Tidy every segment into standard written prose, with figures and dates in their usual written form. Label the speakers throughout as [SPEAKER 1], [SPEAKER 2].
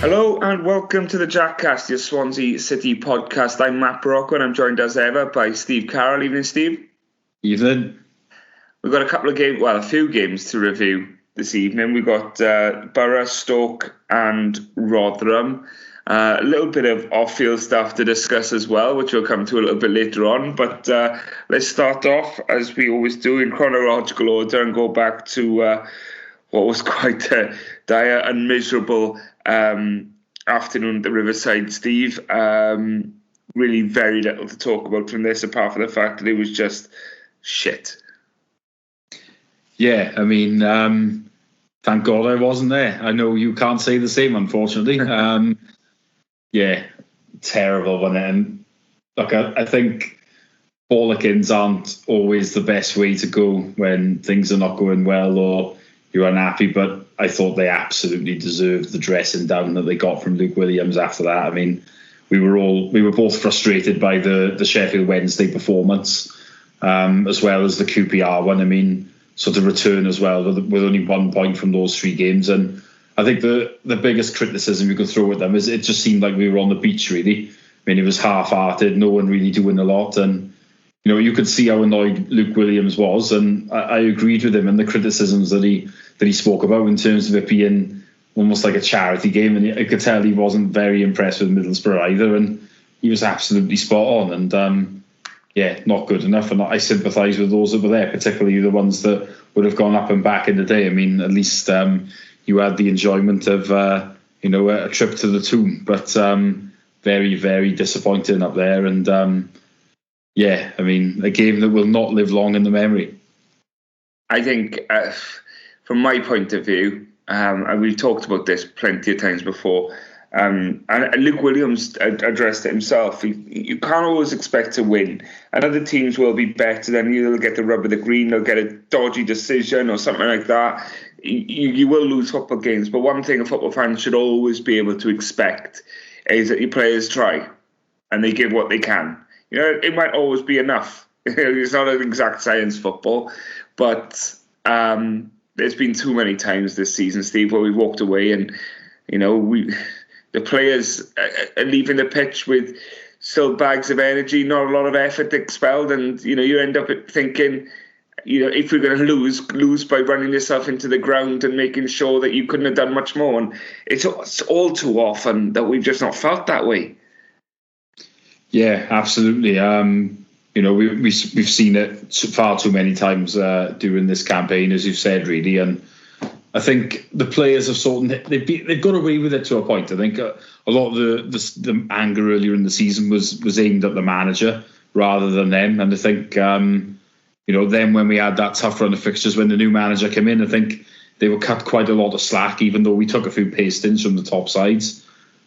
[SPEAKER 1] Hello and welcome to the Jackcast, your Swansea City podcast. I'm Matt Barocco and I'm joined as ever by Steve Carroll. Evening, Steve.
[SPEAKER 2] Evening.
[SPEAKER 1] We've got a few games to review this evening. We've got Borough, Stoke and Rotherham. A little bit of off-field stuff to discuss as well, which we'll come to a little bit later on. But let's start off, as we always do, in chronological order and go back to what was quite a dire and miserable afternoon at the Riverside, Steve. Really very little to talk about from this, apart from the fact that it was just shit.
[SPEAKER 2] Yeah, I mean, thank God I wasn't there. I know you can't say the same, unfortunately. Yeah, terrible one. And look, I think bollockings aren't always the best way to go when things are not going well or you're unhappy, but I thought they absolutely deserved the dressing down that they got from Luke Williams after that. I mean, we were both frustrated by the Sheffield Wednesday performance, as well as the QPR one. I mean, sort of return as well with only 1 point from those three games. And I think the biggest criticism you could throw at them is it just seemed like we were on the beach, really. I mean, it was half-hearted, no one really doing a lot. And, you know, you could see how annoyed Luke Williams was. And I agreed with him and the criticisms that he spoke about in terms of it being almost like a charity game. And I could tell he wasn't very impressed with Middlesbrough either. And he was absolutely spot on. And, yeah, not good enough. And I sympathise with those that were there, particularly the ones that would have gone up and back in the day. I mean, at least you had the enjoyment of, a trip to the tomb. But very, very disappointing up there. And, yeah, I mean, a game that will not live long in the memory.
[SPEAKER 1] I think, from my point of view, and we've talked about this plenty of times before, and Luke Williams addressed it himself. You can't always expect to win. And other teams will be better than you. They'll get the rub of the green. They'll get a dodgy decision or something like that. You will lose football games. But one thing a football fan should always be able to expect is that your players try and they give what they can. You know, it might always be enough. It's not an exact science, football. But there's been too many times this season, Steve, where we've walked away and, you know, the players are leaving the pitch with still bags of energy, not a lot of effort expelled. And, you know, you end up thinking, you know, if we're going to lose by running yourself into the ground and making sure that you couldn't have done much more. And it's all too often that we've just not felt that way.
[SPEAKER 2] Yeah, absolutely. You know, we've seen it far too many times during this campaign, as you've said, really. And I think the players have they've got away with it to a point. I think a lot of the anger earlier in the season was aimed at the manager rather than them. And I think, you know, then when we had that tough run of fixtures, when the new manager came in, I think they were cut quite a lot of slack, even though we took a few pastings from the top sides.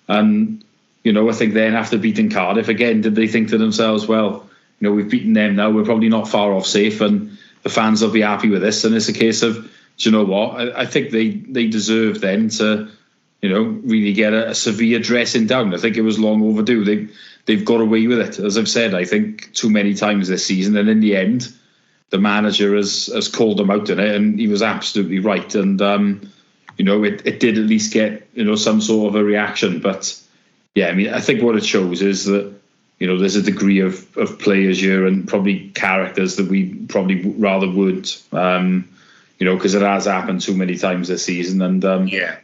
[SPEAKER 2] And, you know, I think then after beating Cardiff, again, did they think to themselves, well, you know, we've beaten them now, we're probably not far off safe and the fans will be happy with this. And it's a case of, do you know what? I think they deserve then to, you know, really get a severe dressing down. I think it was long overdue. They've got away with it. As I've said, I think too many times this season. And in the end, the manager has called them out in it and he was absolutely right. And, you know, it did at least get, you know, some sort of a reaction. But, yeah, I mean, I think what it shows is that, you know, there's a degree of players here and probably characters that we probably rather would, you know, because it has happened too many times this season. And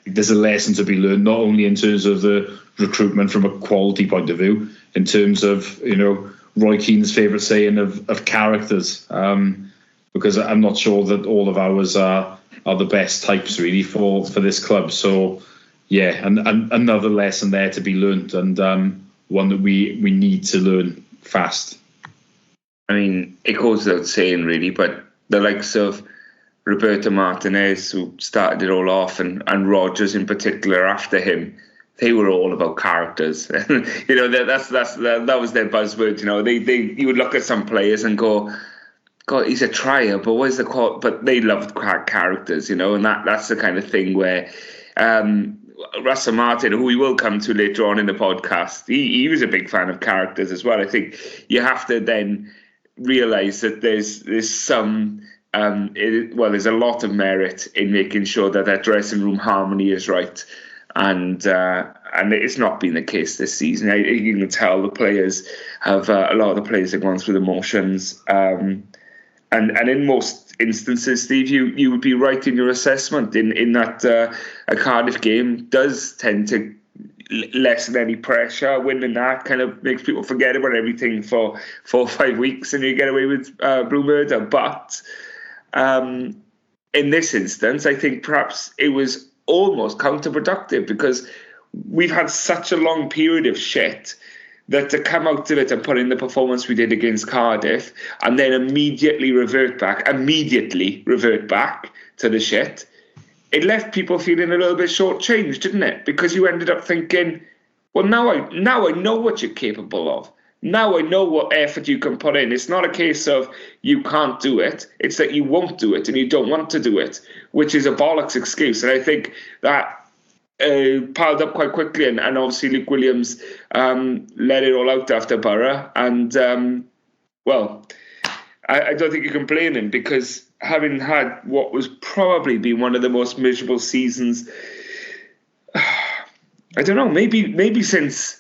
[SPEAKER 2] there's a lesson to be learned, not only in terms of the recruitment from a quality point of view, in terms of, you know, Roy Keane's favourite saying of characters, because I'm not sure that all of ours are the best types really for this club. So, yeah, and another lesson there to be learned and one that we need to learn fast.
[SPEAKER 1] I mean, it goes without saying really, but the likes of Roberto Martinez, who started it all off, and Rodgers in particular after him, they were all about characters. You know, that was their buzzword. You know, you would look at some players and go, God, he's a trier, but what is the call? But they loved characters, you know, and that's the kind of thing where Russell Martin, who we will come to later on in the podcast, he was a big fan of characters as well. I think you have to then realise that there's some there's a lot of merit in making sure that dressing room harmony is right. and it's not been the case this season. You can tell the players have a lot of the players have gone through the motions, and in most instances, Steve, you would be right in your assessment in that a Cardiff game does tend to lessen any pressure. Winning that kind of makes people forget about everything for 4 or 5 weeks, and you get away with Blue Murder. But in this instance, I think perhaps it was almost counterproductive, because we've had such a long period of shit that to come out of it and put in the performance we did against Cardiff and then immediately revert back to the shit, it left people feeling a little bit shortchanged, didn't it? Because you ended up thinking, well, now I know what you're capable of. Now I know what effort you can put in. It's not a case of you can't do it. It's that you won't do it and you don't want to do it, which is a bollocks excuse. And I think that piled up quite quickly. And obviously Luke Williams let it all out after Borough. And, I don't think you can blame him, because having had what was probably been one of the most miserable seasons, I don't know, maybe since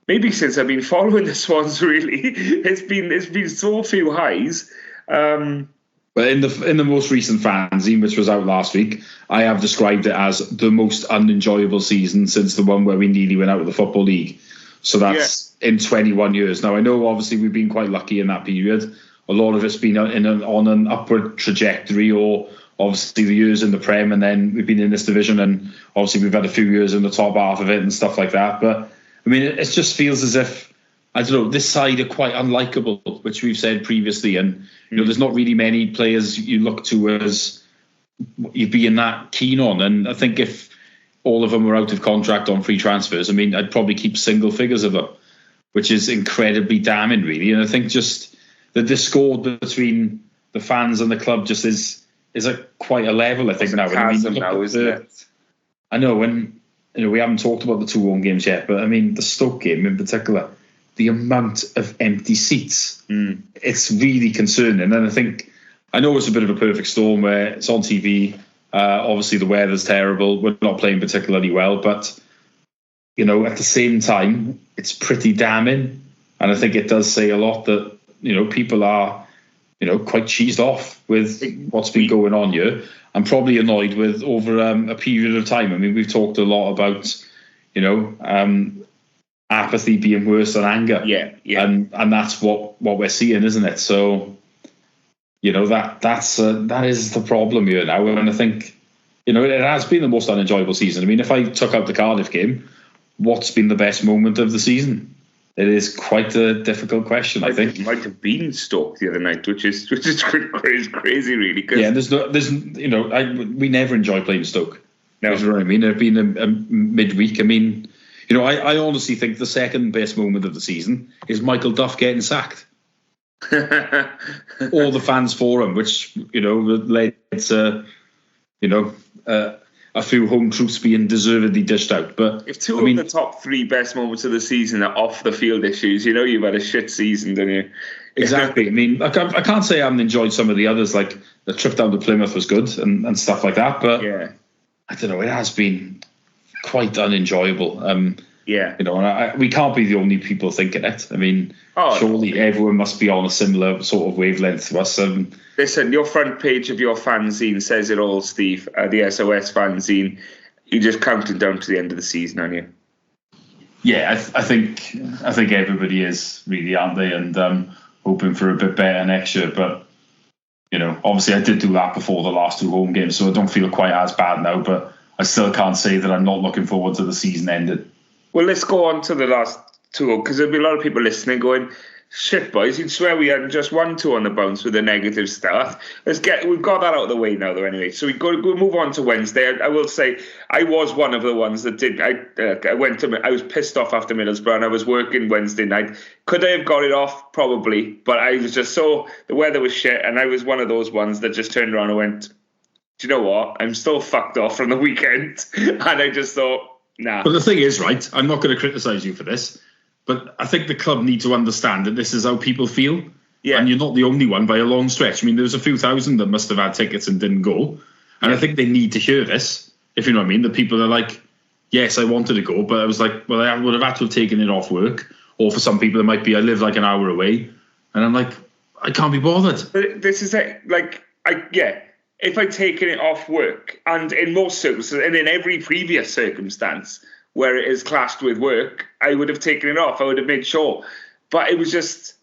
[SPEAKER 1] I've been following the Swans, really, it's been so few highs.
[SPEAKER 2] But in the most recent fanzine, which was out last week, I have described it as the most unenjoyable season since the one where we nearly went out of the Football League. So that's in 21 years. Now, I know obviously we've been quite lucky in that period. A lot of it's been on an upward trajectory, or obviously the years in the Prem, and then we've been in this division, and obviously we've had a few years in the top half of it and stuff like that. But I mean, it just feels as if, I don't know, this side are quite unlikable, which we've said previously. And, there's not really many players you look to as you'd be that keen on. And I think if all of them were out of contract on free transfers, I mean, I'd probably keep single figures of them, which is incredibly damning, really. And I think just the discord between the fans and the club just is quite a level, I think, now.
[SPEAKER 1] Isn't it?
[SPEAKER 2] I know, when we haven't talked about the 2 home games yet, but I mean, the Stoke game in particular, the amount of empty seats, it's really concerning. And I know it's a bit of a perfect storm where it's on TV. Obviously, the weather's terrible. We're not playing particularly well, but at the same time, it's pretty damning. And I think it does say a lot that people are quite cheesed off with what's been going on here. I'm probably annoyed with over a period of time. I mean, we've talked a lot about, apathy being worse than anger.
[SPEAKER 1] Yeah.
[SPEAKER 2] And that's what we're seeing, isn't it? So, that is the problem here now. And I think, it has been the most unenjoyable season. I mean, if I took out the Cardiff game, what's been the best moment of the season? It is quite a difficult question, I think.
[SPEAKER 1] It might have been Stoke the other night, which is crazy, really. Cause
[SPEAKER 2] we never enjoy playing Stoke.
[SPEAKER 1] No.
[SPEAKER 2] You know what I mean? It'd been a midweek. I mean, I honestly think the second best moment of the season is Michael Duff getting sacked. All the fans for him, which led to a few home truths being deservedly dished out. But
[SPEAKER 1] if two of the top 3 best moments of the season are off the field issues, you've had a shit season, don't you?
[SPEAKER 2] Exactly. I mean, I can't say I haven't enjoyed some of the others, like the trip down to Plymouth was good and stuff like that. But I don't know, it has been quite unenjoyable. And we can't be the only people thinking it. I mean, surely everyone must be on a similar sort of wavelength to us.
[SPEAKER 1] Listen, your front page of your fanzine says it all, Steve. The SOS fanzine. You're just counting down to the end of the season, aren't you?
[SPEAKER 2] Yeah, I think everybody is, really, aren't they? And hoping for a bit better next year. But obviously I did do that before the last 2 home games, so I don't feel quite as bad now. But I still can't say that I'm not looking forward to the season ending.
[SPEAKER 1] Well, let's go on to the last 2, because there'll be a lot of people listening going, shit, boys, you'd swear we had just 1-2 on the bounce with the negative stuff. We've got that out of the way now, though, anyway. So we'll move on to Wednesday. I will say I was one of the ones that did. I was pissed off after Middlesbrough, and I was working Wednesday night. Could I have got it off? Probably. But I was just the weather was shit, and I was one of those ones that just turned around and went, do you know what? I'm still fucked off from the weekend. And I just thought, nah.
[SPEAKER 2] But the thing is, right, I'm not going to criticise you for this, but I think the club need to understand that this is how people feel. Yeah. And you're not the only one by a long stretch. I mean, there's a few thousand that must have had tickets and didn't go. And I think they need to hear this, if you know what I mean. The people are like, yes, I wanted to go, but I was like, well, I would have had to have taken it off work. Or for some people, it might be I live like an hour away, and I'm like, I can't be bothered.
[SPEAKER 1] But this is it. Like, if I'd taken it off work, and in most circumstances, and in every previous circumstance where it has clashed with work, I would have taken it off. I would have made sure. But it was just,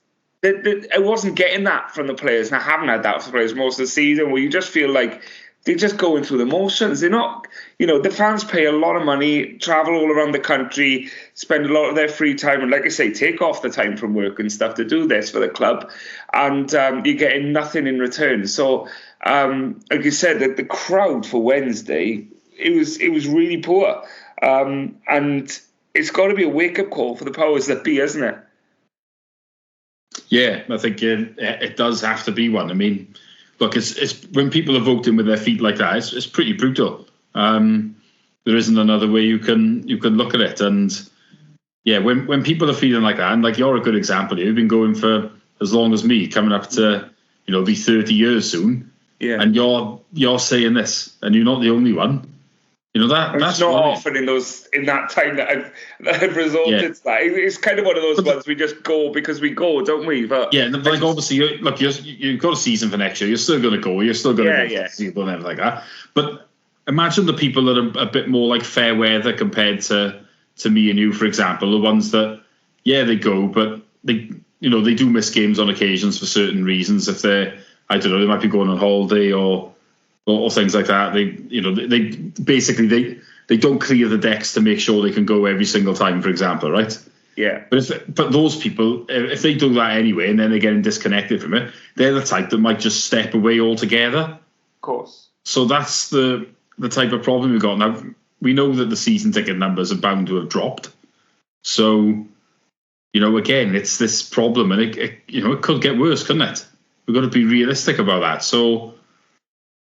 [SPEAKER 1] I wasn't getting that from the players, and I haven't had that from the players most of the season, where you just feel like they're just going through the motions. They're not, the fans pay a lot of money, travel all around the country, spend a lot of their free time, and like I say, take off the time from work and stuff to do this for the club, and you're getting nothing in return. So, like you said, the crowd for Wednesday, it was really poor, and it's got to be a wake-up call for the powers that be, isn't it?
[SPEAKER 2] Yeah, I think it does have to be one. I mean, look, it's when people are voting with their feet like that, it's pretty brutal. There isn't another way you can look at it. And yeah, when people are feeling like that, and like you're a good example, you've been going for as long as me, coming up to be 30 years soon. Yeah. And you're saying this, and you're not the only one. That's
[SPEAKER 1] not often in that time that I've resorted to that. It's kind of one of those ones we just go because we go, don't we? But
[SPEAKER 2] yeah, like obviously, you've got a season for next year. You're still going to go. You're still going to go to people and everything like that. But imagine the people that are a bit more like fair weather compared to me and you, for example, the ones that they go, but they do miss games on occasions for certain reasons. If they might be going on holiday or things like that. They basically don't clear the decks to make sure they can go every single time, for example, right?
[SPEAKER 1] Yeah.
[SPEAKER 2] But those people, if they do that anyway, and then they're getting disconnected from it, they're the type that might just step away altogether.
[SPEAKER 1] Of course.
[SPEAKER 2] So that's the type of problem we've got now. We know that the season ticket numbers are bound to have dropped. So, again, it's this problem, and it could get worse, couldn't it? We've got to be realistic about that. So.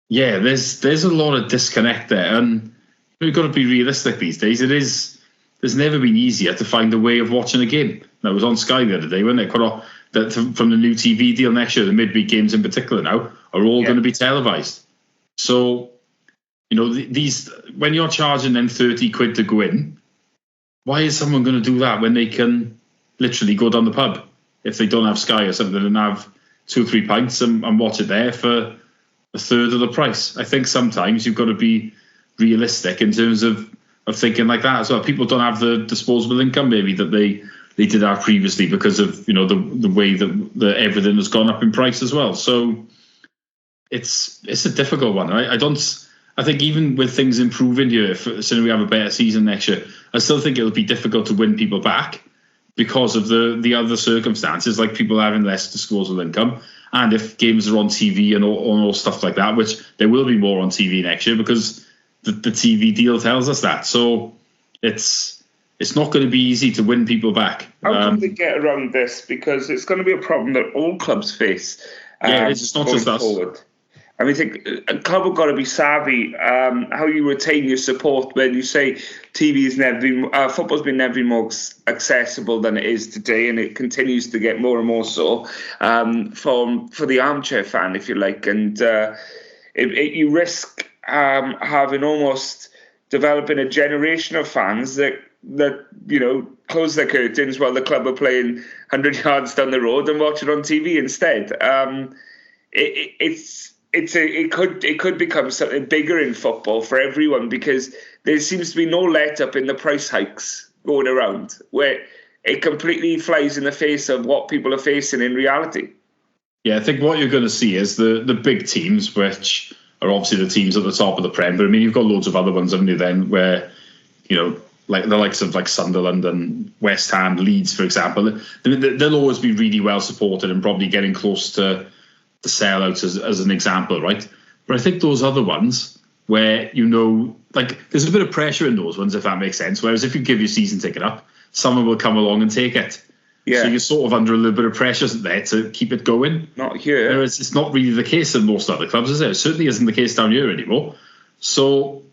[SPEAKER 2] Yeah, there's a lot of disconnect there, and we've got to be realistic these days. There's never been easier to find a way of watching a game. That was on Sky the other day, wasn't it? From the new TV deal next year, the midweek games in particular now are all going to be televised. So, these when you're charging them 30 quid to go in, why is someone going to do that when they can literally go down the pub if they don't have Sky or something and have 2 or 3 pints and watch it there for a third of the price? I think sometimes you've got to be realistic in terms of thinking like that as well. People don't have the disposable income maybe that they did have previously because of the way that everything has gone up in price as well. So it's a difficult one. I think even with things improving here, assuming we have a better season next year, I still think it'll be difficult to win people back because of the other circumstances, like people having less disposable income. And if games are on TV and all stuff like that, which there will be more on TV next year because the TV deal tells us that. So it's not going to be easy to win people back.
[SPEAKER 1] How can they get around this? Because it's going to be a problem that all clubs face.
[SPEAKER 2] It's not just us.
[SPEAKER 1] Forward. I mean, I think a club have got to be savvy how you retain your support when you say football's been never been more accessible than it is today, and it continues to get more and more so for the armchair fan, if you like, and you risk having almost developing a generation of fans that close their curtains while the club are playing 100 yards down the road and watch it on TV instead. It could become something bigger in football for everyone because there seems to be no let up in the price hikes going around where it completely flies in the face of what people are facing in reality.
[SPEAKER 2] Yeah, I think what you're going to see is the big teams, which are obviously the teams at the top of the Prem, but I mean, you've got loads of other ones, haven't you, then, where, like the likes of like Sunderland and West Ham, Leeds, for example, they'll always be really well supported and probably getting close to the sellouts as an example, right? But I think those other ones where there's a bit of pressure in those ones, if that makes sense. Whereas if you give your season ticket up, someone will come along and take it. Yeah. So you're sort of under a little bit of pressure there to keep it going.
[SPEAKER 1] Not here.
[SPEAKER 2] Whereas it's not really the case in most other clubs, is it? It certainly isn't the case down here anymore. So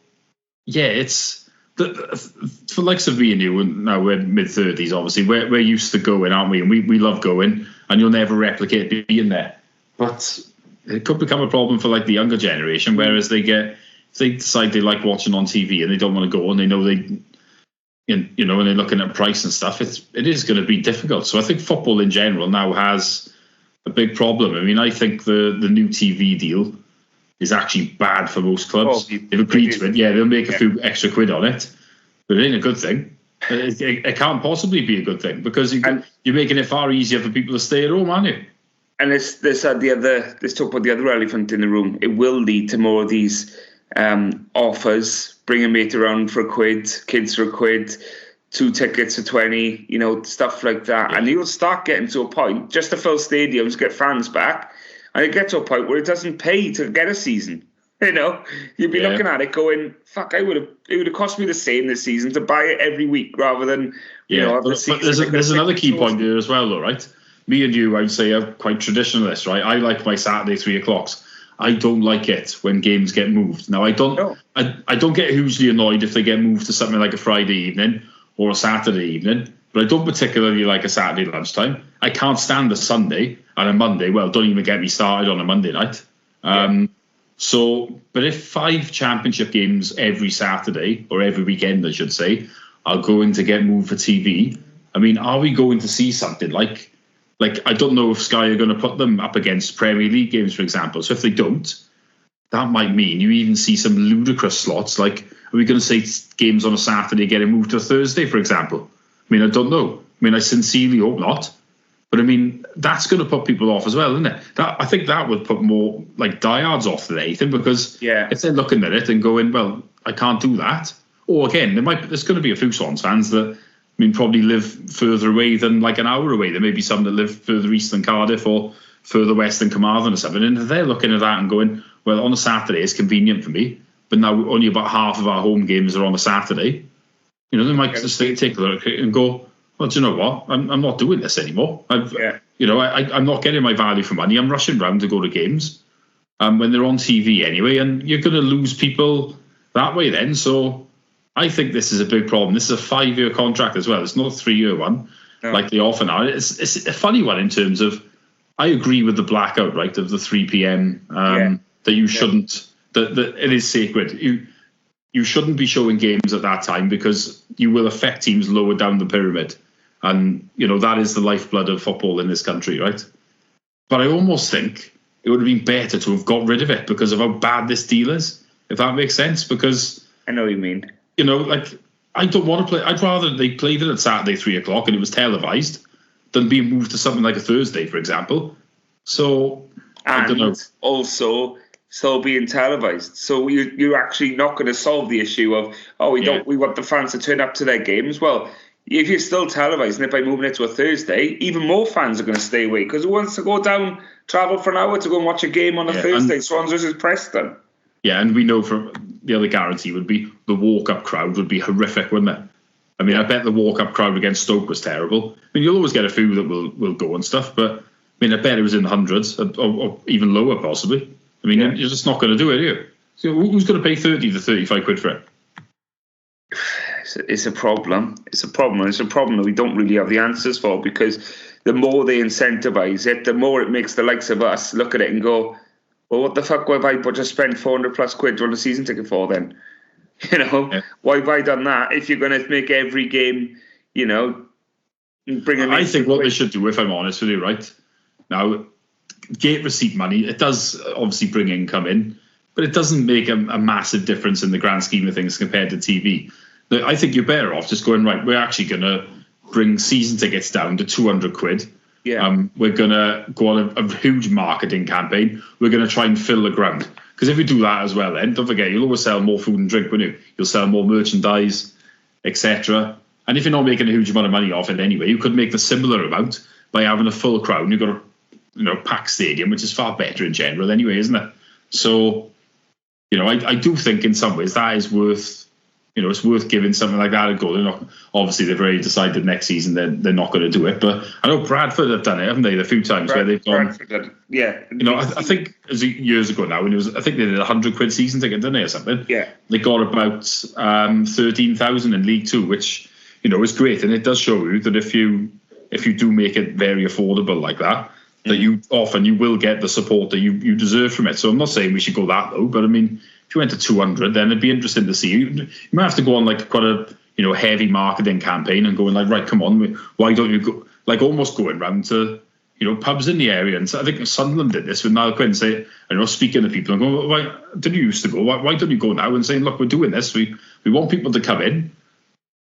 [SPEAKER 2] yeah, it's for likes of me and you, and now we're mid-30s, obviously, we're used to going, aren't we? And we love going, and you'll never replicate being there. But it could become a problem for like the younger generation, whereas they get if they decide they like watching on TV and they don't want to go, and they know when they're looking at price and stuff, it is going to be difficult. So I think football in general now has a big problem. I mean, I think the new TV deal is actually bad for most clubs. They've agreed to it. Yeah, they'll make a few extra quid on it, but it ain't a good thing. It can't possibly be a good thing because you're making it far easier for people to stay at home, aren't you?
[SPEAKER 1] And let's talk about the other elephant in the room. It will lead to more of these offers, bring a mate around for £1, kids for £1, 2 tickets for 20, stuff like that. Yeah. And you'll start getting to a point, just to fill stadiums, get fans back, and it gets to a point where it doesn't pay to get a season. You'd be looking at it going, fuck, it would have cost me the same this season to buy it every week rather than, have the season.
[SPEAKER 2] But there's another key point there as well, though, right? Me and you, I'd say, are quite traditionalists, right? I like my Saturday 3 o'clocks. I don't like it when games get moved. Now, I don't get hugely annoyed if they get moved to something like a Friday evening or a Saturday evening, but I don't particularly like a Saturday lunchtime. I can't stand a Sunday and a Monday. Well, don't even get me started on a Monday night. But if 5 championship games every Saturday, or every weekend, I should say, are going to get moved for TV, I mean, are we going to see something like I don't know if Sky are going to put them up against Premier League games, for example. So if they don't, that might mean you even see some ludicrous slots. Like, are we going to say games on a Saturday getting moved to a Thursday, for example? I mean, I don't know. I mean, I sincerely hope not. But I mean, that's going to put people off as well, isn't it? I think that would put more diehards off than anything, because if they're looking at it and going, well, I can't do that. Or again, there's going to be a few Swans fans that, probably live further away than an hour away. There may be some that live further east than Cardiff or further west than Carmarthen or something. And they're looking at that and going, well, on a Saturday it's convenient for me, but now only about half of our home games are on a Saturday. They might just take a look and go, well, do you know what? I'm not doing this anymore. I'm not getting my value for money. I'm rushing around to go to games when they're on TV anyway, and you're going to lose people that way then. So I think this is a big problem. This is a 5-year contract as well. It's not a 3-year one like they often are. It's a funny one in terms of, I agree with the blackout, right, of the 3 p.m. That you shouldn't, that it is sacred. You shouldn't be showing games at that time because you will affect teams lower down the pyramid. And, that is the lifeblood of football in this country, right? But I almost think it would have been better to have got rid of it because of how bad this deal is, if that makes sense. Because
[SPEAKER 1] I know what you mean.
[SPEAKER 2] I don't want to play. I'd rather they played it at Saturday 3 o'clock and it was televised than being moved to something like a Thursday, for example. So, I don't know.
[SPEAKER 1] Also, still being televised. So you're actually not going to solve the issue of, we want the fans to turn up to their games. Well, if you're still televising it by moving it to a Thursday, even more fans are going to stay away, because who wants to go down, travel for an hour to go and watch a game on a Thursday, Swans versus Preston?
[SPEAKER 2] Yeah, and we know from the other guarantee would be the walk-up crowd would be horrific, wouldn't it? I bet the walk-up crowd against Stoke was terrible. You'll always get a few that will go and stuff, but I bet it was in the hundreds or even lower possibly. You're just not going to do it, are you? So who's going to pay 30 to 35 quid for it?
[SPEAKER 1] It's a problem. It's a problem. It's a problem that we don't really have the answers for, because the more they incentivise it, the more it makes the likes of us look at it and go, well, what the fuck have I just spent 400 plus quid on a season ticket for then? Why have I done that if you're going to make every game, bring in?
[SPEAKER 2] I think what they should do, if I'm honest with you, right? Now, gate receipt money, it does obviously bring income in, but it doesn't make a massive difference in the grand scheme of things compared to TV. I think you're better off just going, right, we're actually going to bring season tickets down to 200 quid. Yeah. We're going to go on a huge marketing campaign. We're going to try and fill the ground. Because if we do that as well, then don't forget, you'll always sell more food and drink, won't you? You'll sell more merchandise, etc. And if you're not making a huge amount of money off it anyway, you could make the similar amount by having a full crowd. And you've got a packed stadium, which is far better in general anyway, isn't it? So, I do think in some ways that is worth, it's worth giving something like that a go. They've already decided next season they're not going to do it. But I know Bradford have done it, haven't they? A few times where they've gone.
[SPEAKER 1] Yeah.
[SPEAKER 2] I think it was years ago now, when I think they did 100 quid season ticket, didn't they, or something? Yeah. They got about 13,000 in League Two, which is great, and it does show you that if you do make it very affordable like that, that you will get the support that you deserve from it. So I'm not saying we should go that low, but if you went to 200, then it'd be interesting to see. You might have to go on like quite a heavy marketing campaign and going like, right, come on, why don't you go, like almost going round to pubs in the area. And so I think Sunderland did this with Niall Quinn, speaking to people and going, why did you used to go? Why don't you go now and saying, look, we're doing this. We want people to come in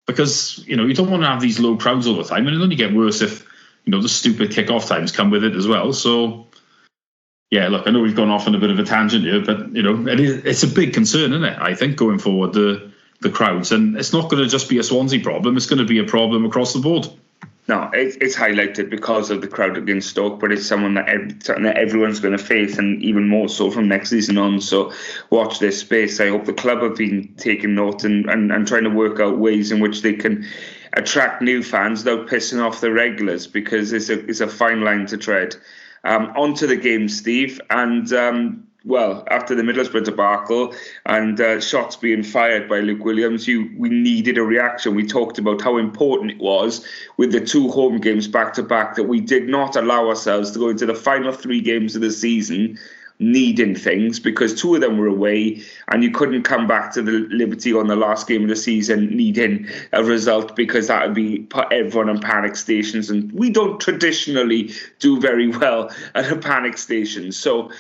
[SPEAKER 2] because, you don't want to have these low crowds all the time. And it'll only get worse if, the stupid kick-off times come with it as well. So, yeah, look, I know we've gone off on a bit of a tangent here, but, it's a big concern, isn't it? I think going forward, the crowds. And it's not going to just be a Swansea problem. It's going to be a problem across the board.
[SPEAKER 1] No, it's highlighted because of the crowd against Stoke, but it's something that everyone's going to face, and even more so from next season on. So watch this space. I hope the club have been taking note and trying to work out ways in which they can attract new fans without pissing off the regulars, because it's a fine line to tread. Onto the game, Steve, and after the Middlesbrough debacle and shots being fired by Luke Williams, we needed a reaction. We talked about how important it was with the 2 home games back-to-back that we did not allow ourselves to go into the final 3 games of the season needing things, because 2 of them were away, and you couldn't come back to the Liberty on the last game of the season needing a result, because that would be put everyone on panic stations, and we don't traditionally do very well at a panic station, so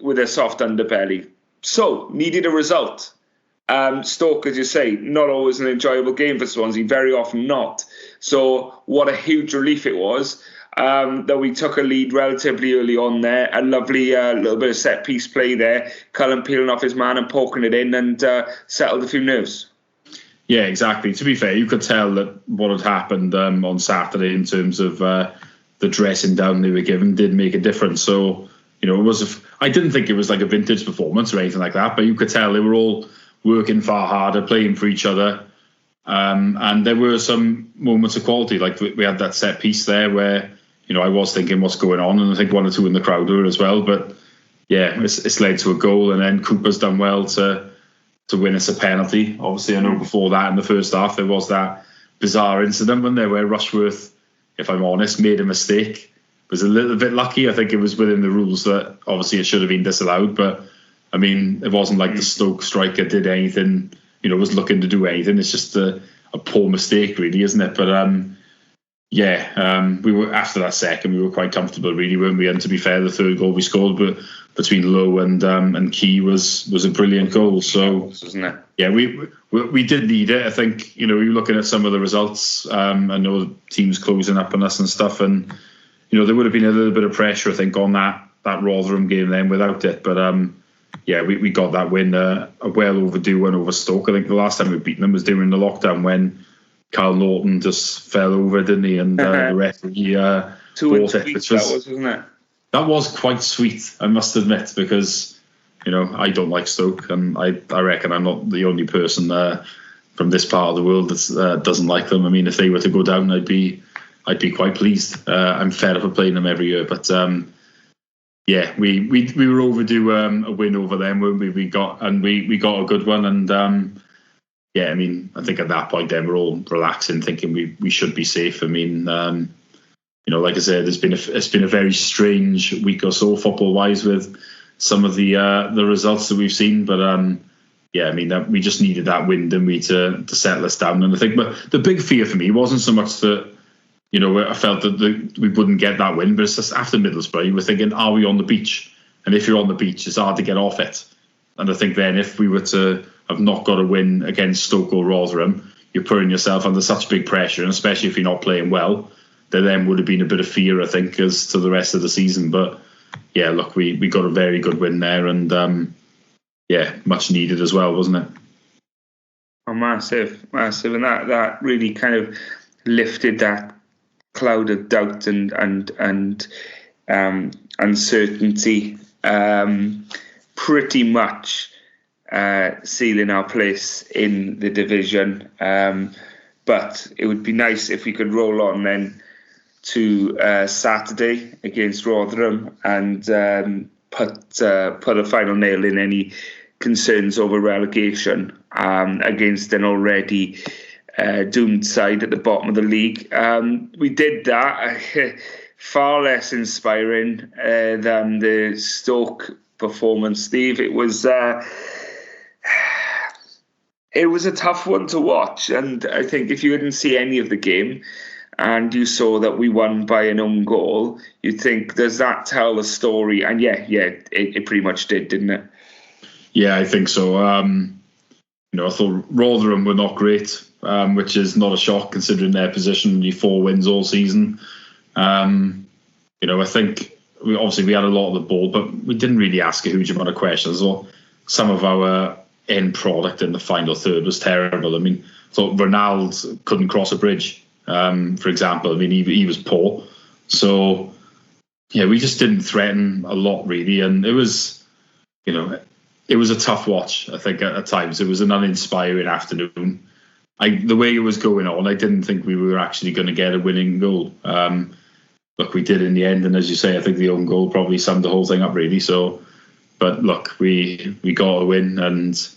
[SPEAKER 1] with a soft underbelly. So needed a result. Stoke, as you say, not always an enjoyable game for Swansea, very often not. So what a huge relief it was that we took a lead relatively early on there. A lovely little bit of set-piece play there. Cullen peeling off his man and poking it in, and settled a few nerves.
[SPEAKER 2] Yeah, exactly. To be fair, you could tell that what had happened on Saturday in terms of the dressing down they were given did make a difference. So, it was. I didn't think it was like a vintage performance or anything like that, but you could tell they were all working far harder, playing for each other. And there were some moments of quality. Like we had that set piece there where, I was thinking what's going on, and I think 1 or 2 in the crowd were as well. But yeah, it's led to a goal, and then Cooper's done well to win us a penalty. Obviously, I know before that in the first half there was that bizarre incident where Rushworth, if I'm honest, made a mistake. Was a little bit lucky. I think it was within the rules that obviously it should have been disallowed. But I mean, it wasn't like the Stoke striker did anything, was looking to do anything. It's just a poor mistake, really, isn't it? But we were, after that second, we were quite comfortable, really, weren't we? And to be fair, the third goal we scored, but between Lowe and Key was a brilliant goal. So,
[SPEAKER 1] isn't it?
[SPEAKER 2] Yeah, we did need it. I think, we were looking at some of the results. I know the team's closing up on us and stuff, and there would have been a little bit of pressure, I think, on that Rotherham game then without it. But we got that win, a well overdue one over Stoke. I think the last time we beat them was during the lockdown when Carl Norton just fell over, didn't he? And the referee bought it, which was,
[SPEAKER 1] wasn't it?
[SPEAKER 2] That was quite sweet, I must admit, because I don't like Stoke, and I reckon I'm not the only person from this part of the world that doesn't like them. I mean, if they were to go down, I'd be quite pleased. I'm fed up of playing them every year, but we were overdue a win over them, weren't we? We got a good one, and I mean, I think at that point then we're all relaxing, thinking we should be safe. I mean, like I said, it's been a very strange week or so football wise with some of the results that we've seen, but I mean, we just needed that win, didn't we, to settle us down. And I think, but the big fear for me wasn't so much that I felt that we wouldn't get that win, but it's just after Middlesbrough, you were thinking, are we on the beach? And if you're on the beach, it's hard to get off it. And I think then if we were to have not got a win against Stoke or Rotherham, you're putting yourself under such big pressure, and especially if you're not playing well, there then would have been a bit of fear, I think, as to the rest of the season. But yeah, look, we got a very good win there, and much needed as well, wasn't it?
[SPEAKER 1] Oh, massive, and that really kind of lifted that cloud of doubt and uncertainty, pretty much sealing our place in the division. But it would be nice if we could roll on then to Saturday against Rotherham and put a final nail in any concerns over relegation against an already doomed side at the bottom of the league. We did that. Far less inspiring than the Stoke performance, Steve. It was It was a tough one to watch, and I think if you didn't see any of the game and you saw that we won by an own goal, you'd think, does that tell the story? And it pretty much did, didn't it?
[SPEAKER 2] Yeah, I think so. I thought Rotherham were not great, which is not a shock considering their position. Only 4 wins all season. I think we had a lot of the ball, but we didn't really ask a huge amount of questions. Well, some of our end product in the final third was terrible. I mean, I thought Ronaldo couldn't cross a bridge, for example. I mean, he was poor. So, yeah, we just didn't threaten a lot, really. And it was a tough watch, I think, at times. It was an uninspiring afternoon. The way it was going on, I didn't think we were actually going to get a winning goal. Look, we did in the end. And as you say, I think the own goal probably summed the whole thing up, really. So, but look, we got a win, and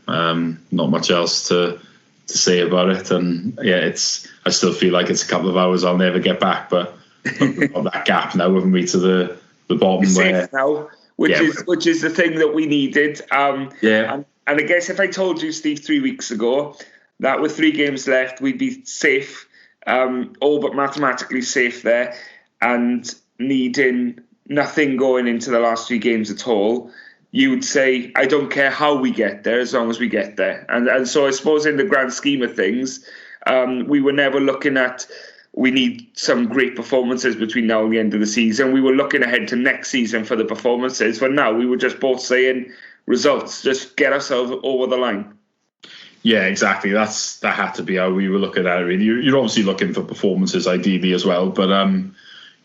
[SPEAKER 2] not much else to say about it. And I still feel like it's a couple of hours I'll never get back. But we've got that gap now, haven't we, to the bottom
[SPEAKER 1] where now, which is the thing that we needed. And I guess if I told you, Steve, 3 weeks ago that with 3 games left we'd be safe, all but mathematically safe there, and needing nothing going into the last 3 games at all, you would say, I don't care how we get there as long as we get there. And so I suppose in the grand scheme of things, we were never looking at, we need some great performances between now and the end of the season. We were looking ahead to next season for the performances. For now, we were just both saying results, just get ourselves over the line.
[SPEAKER 2] Yeah, exactly. That had to be how we were looking at it, really. You're obviously looking for performances ideally as well, but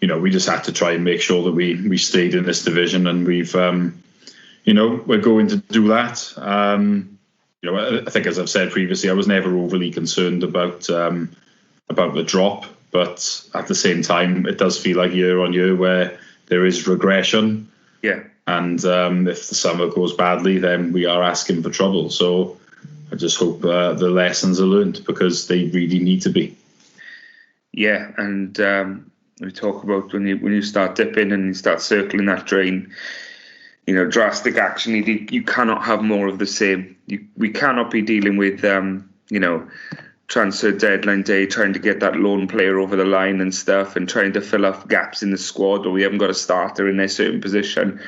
[SPEAKER 2] we just had to try and make sure that we stayed in this division, and we've we're going to do that. I think, as I've said previously, I was never overly concerned about the drop, but at the same time, it does feel like year on year where there is regression.
[SPEAKER 1] Yeah. And
[SPEAKER 2] if the summer goes badly, then we are asking for trouble. So I just hope the lessons are learned, because they really need to be.
[SPEAKER 1] Yeah, and we talk about when you start dipping and you start circling that drain, drastic action. You cannot have more of the same. We cannot be dealing with transfer deadline day, trying to get that lone player over the line and stuff, and trying to fill up gaps in the squad, or we haven't got a starter in their certain position.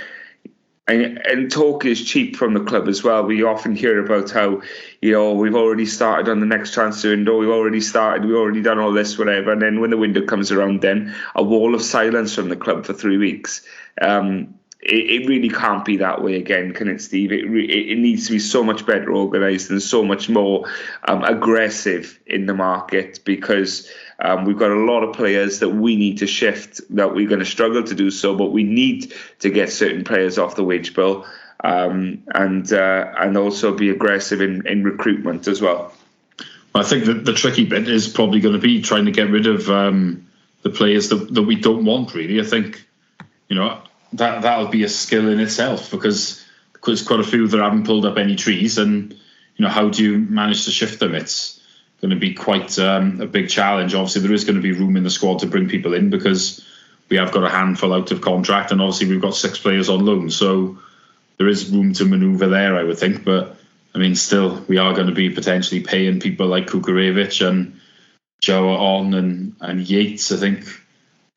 [SPEAKER 1] And talk is cheap from the club as well. We often hear about how, we've already started on the next transfer window, we've already done all this, whatever. And then when the window comes around, then a wall of silence from the club for 3 weeks. It really can't be that way again, can it, Steve? It needs to be so much better organised and so much more aggressive in the market, because we've got a lot of players that we need to shift, that we're going to struggle to do so, but we need to get certain players off the wage bill, and also be aggressive in recruitment as well.
[SPEAKER 2] I think that the tricky bit is probably going to be trying to get rid of the players that we don't want, really. I think, that'll be a skill in itself, because there's quite a few that haven't pulled up any trees, and how do you manage to shift them? It's going to be quite a big challenge. Obviously, there is going to be room in the squad to bring people in, because we have got a handful out of contract, and obviously we've got 6 players on loan, so there is room to manoeuvre there, I would think. But I mean, still, we are going to be potentially paying people like Kukurevich and Joa on and Yates. I think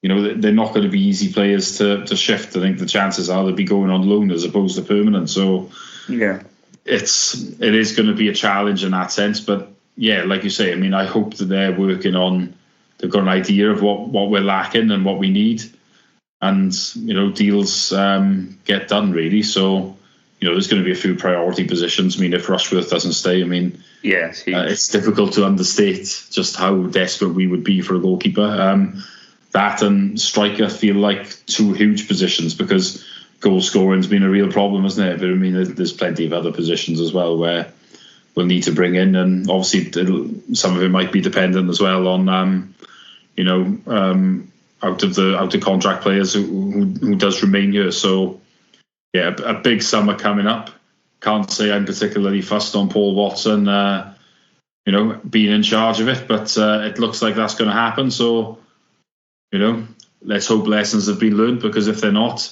[SPEAKER 2] they're not going to be easy players to shift. I think the chances are they'll be going on loan as opposed to permanent. So
[SPEAKER 1] yeah,
[SPEAKER 2] it is going to be a challenge in that sense. But yeah, like you say, I mean, I hope that they're working on, they've got an idea of what we're lacking and what we need, and deals get done, really. So there's going to be a few priority positions. I mean, if Rushworth doesn't stay, I mean,
[SPEAKER 1] yes,
[SPEAKER 2] it's difficult to understate just how desperate we would be for a goalkeeper. That and striker feel like 2 huge positions, because goal scoring's been a real problem, isn't it? But I mean, there's plenty of other positions as well where we'll need to bring in, and obviously some of it might be dependent as well on out of contract players who does remain here. So yeah, a big summer coming up. Can't say I'm particularly fussed on Paul Watson being in charge of it, but it looks like that's going to happen. So let's hope lessons have been learned, because if they're not,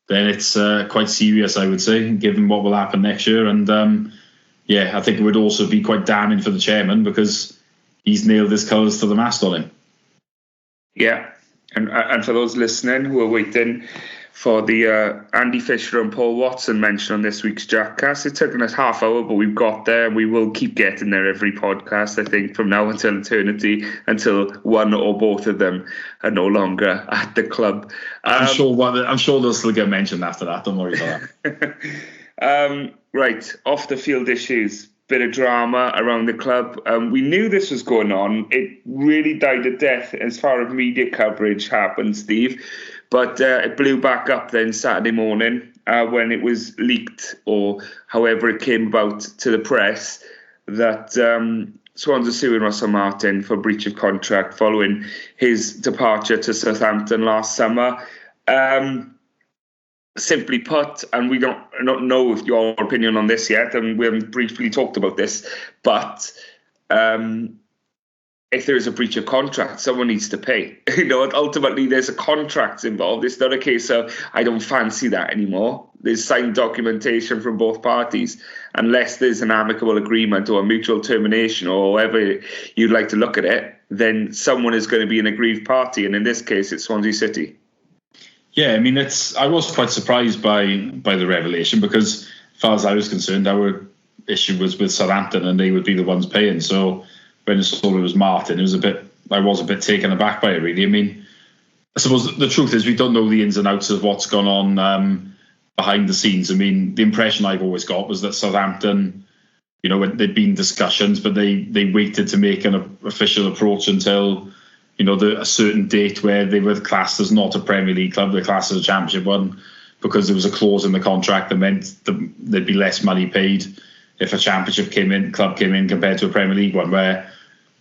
[SPEAKER 2] then it's quite serious, I would say, given what will happen next year. And I think it would also be quite damning for the chairman because he's nailed his colours to the mast on him.
[SPEAKER 1] Yeah, and for those listening who are waiting for the Andy Fisher and Paul Watson mention on this week's Jackcast, it's taken us half hour, but we've got there, and we will keep getting there every podcast, I think, from now until eternity, until one or both of them are no longer at the club.
[SPEAKER 2] I'm sure they'll still get mentioned after that. Don't worry about
[SPEAKER 1] that. Right, off the field issues. Bit of drama around the club. We knew this was going on. It really died a death as far as media coverage happened, Steve. But it blew back up then Saturday morning when it was leaked, or however it came about to the press, that Swans are suing Russell Martin for breach of contract following his departure to Southampton last summer. Simply put, and we don't know if your opinion on this yet, and we haven't briefly talked about this, but if there is a breach of contract, someone needs to pay. Ultimately, there's a contract involved. It's not a case of, I don't fancy that anymore. There's signed documentation from both parties. Unless there's an amicable agreement or a mutual termination or however you'd like to look at it, then someone is going to be an aggrieved party. And in this case, it's Swansea City.
[SPEAKER 2] Yeah, I mean, I was quite surprised by the revelation because, as far as I was concerned, our issue was with Southampton and they would be the ones paying. So when I saw it was Martin, I was a bit taken aback by it, really. I mean, I suppose the truth is we don't know the ins and outs of what's gone on behind the scenes. I mean, the impression I've always got was that Southampton, there'd been discussions, but they waited to make an official approach until, a certain date where they were classed as not a Premier League club, they're classed as a Championship one, because there was a clause in the contract that meant there'd be less money paid if a Championship club came in compared to a Premier League one, where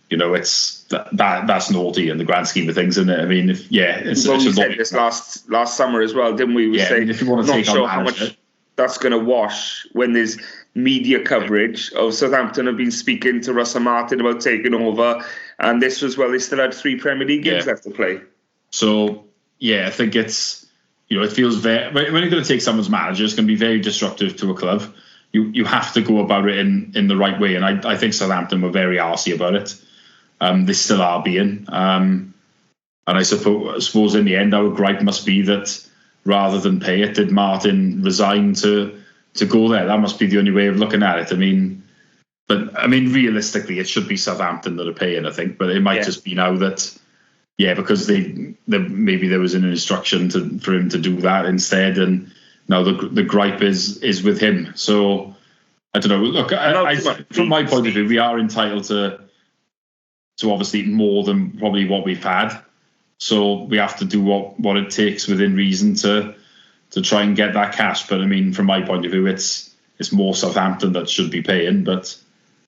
[SPEAKER 2] it's that's naughty in the grand scheme of things, isn't it? I mean, we
[SPEAKER 1] said this last summer as well, didn't we? We said,
[SPEAKER 2] if you want to take on how much
[SPEAKER 1] that's going to wash when there's media coverage of Southampton have been speaking to Russell Martin about taking over, and this was they still had 3 Premier League games left to play.
[SPEAKER 2] So I think it's it feels very, when you're going to take someone's manager, it's going to be very disruptive to a club. You have to go about it in the right way, and I think Southampton were very arsey about it. They still are being. And I suppose in the end, our gripe must be that rather than pay it, did Martin resign to go there? That must be the only way of looking at it. I mean, realistically, it should be Southampton that are paying, I think. But it might just be now that, because maybe there was an instruction for him to do that instead, and now the gripe is with him. So I don't know. Look, from my point of view, we are entitled to obviously more than probably what we've had. So we have to do what it takes within reason to try and get that cash. But I mean, from my point of view, it's more Southampton that should be paying. But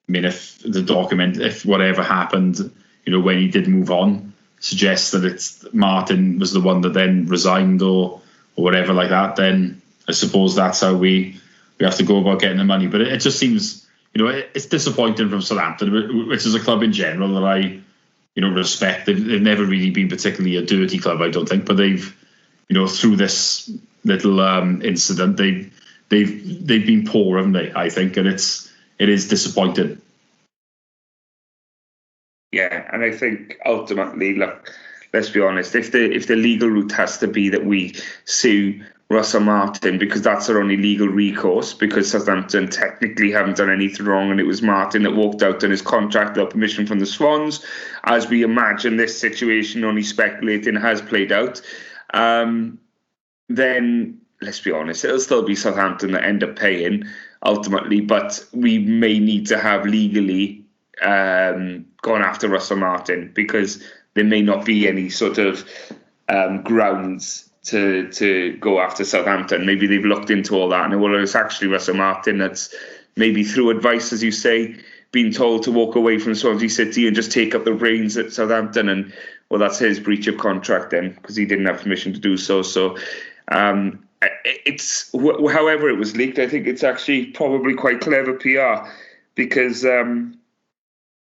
[SPEAKER 2] I mean, if whatever happened, when he did move on, suggests that it's Martin was the one that then resigned or whatever like that, then I suppose that's how we have to go about getting the money. But it just seems, it's disappointing from Southampton, which is a club in general that I, respect. They've never really been particularly a dirty club, I don't think. But they've, through this little incident, they've been poor, haven't they? I think, and it is disappointing.
[SPEAKER 1] Yeah, and I think ultimately, look, let's be honest. If the legal route has to be that we sue Russell Martin, because that's our only legal recourse, because Southampton technically haven't done anything wrong, and it was Martin that walked out on his contract without permission from the Swans, as we imagine this situation, only speculating, has played out, then let's be honest, it'll still be Southampton that end up paying ultimately, but we may need to have legally gone after Russell Martin, because there may not be any sort of grounds to go after Southampton. Maybe they've looked into all that, and it's actually Russell Martin that's maybe through advice, as you say, been told to walk away from Swansea City and just take up the reins at Southampton, and that's his breach of contract then, because he didn't have permission to do so. So it's, however it was leaked, I think it's actually probably quite clever PR, because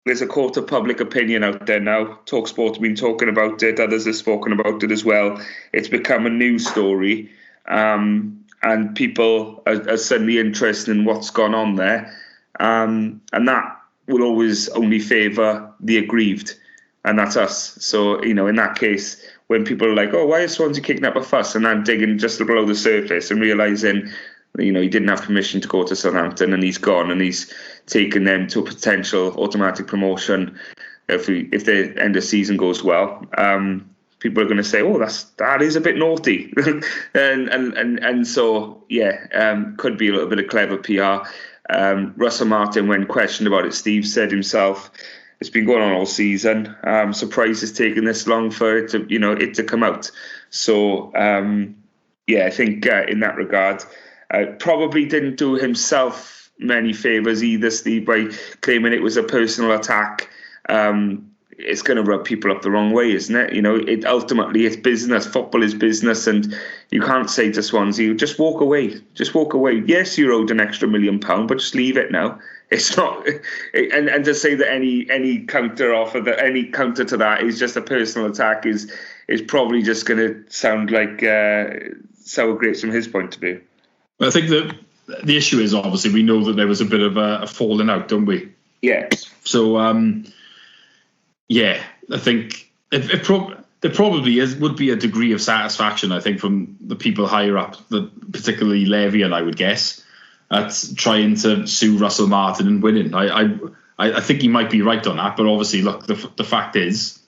[SPEAKER 1] there's a court of public opinion out there now. TalkSport have been talking about it. Others have spoken about it as well. It's become a news story, and people are suddenly interested in what's gone on there. and that will always only favour the aggrieved, and that's us. So, in that case, when people are like, oh, why is Swansea kicking up a fuss? And I'm digging just below the surface and realising, he didn't have permission to go to Southampton, and he's gone, and he's taken them to a potential automatic promotion if the end of season goes well. People are going to say, oh, that is a bit naughty. and so, could be a little bit of clever PR. Russell Martin, when questioned about it, Steve said himself, it's been going on all season. Surprised it's taken this long for it to come out. So, I think in that regard, probably didn't do himself many favours either, Steve, by claiming it was a personal attack. It's going to rub people up the wrong way, isn't it? Ultimately, it's business. Football is business, and you can't say to Swansea, just walk away. Just walk away. Yes, you're owed an extra £1 million, but just leave it now. It's not, and to say that any counter offer, that any counter to that is just a personal attack is probably just going to sound like sour grapes from his point of view.
[SPEAKER 2] I think the issue is, obviously, we know that there was a bit of a falling out, don't we?
[SPEAKER 1] Yeah.
[SPEAKER 2] So, I think there probably would be a degree of satisfaction, I think, from the people higher up, particularly Levy, and I would guess, at trying to sue Russell Martin and winning. I think he might be right on that, but obviously, look, the fact is,